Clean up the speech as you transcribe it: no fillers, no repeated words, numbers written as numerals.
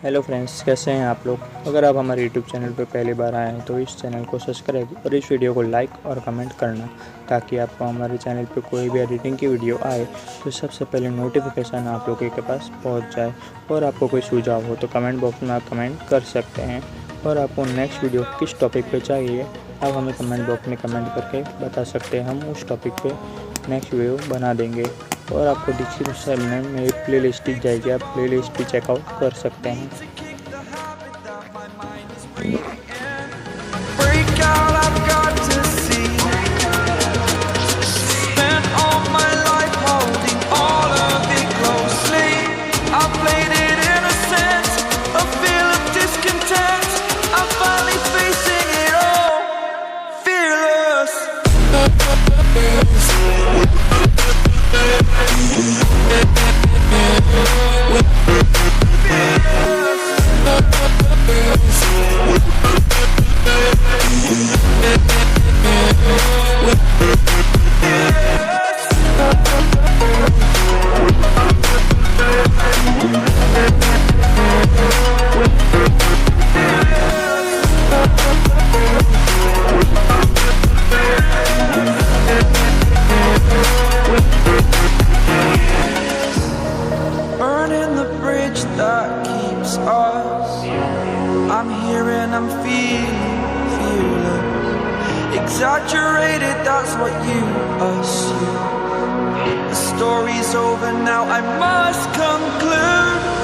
Hello friends, कैसे हैं आप लोग। अगर आप हमारे यूट्यूब चैनल पर पहली बार आए हैं तो इस चैनल को सब्सक्राइब और इस वीडियो को लाइक और कमेंट करना, ताकि आपको हमारे चैनल पर कोई भी एडिटिंग की वीडियो आए तो सबसे पहले नोटिफिकेशन आप लोगों के पास पहुंच जाए। और आपको कोई सुझाव हो तो कमेंट बॉक्स में आप कमेंट कर सकते हैं। और आपको नेक्स्ट वीडियो किस टॉपिक पर चाहिए आप हमें कमेंट बॉक्स में कमेंट करके बता सकते हैं। हम उस टॉपिक पर नेक्स्ट वीडियो बना देंगे। और आपको डिस्क्रिप्शन में मेरी प्लेलिस्ट दिख जाएगी, आप प्लेलिस्ट भी चेकआउट कर सकते हैं। That keeps us. I'm here and I'm feeling fearless. Exaggerated, that's what you assume. The story's over now, I must conclude.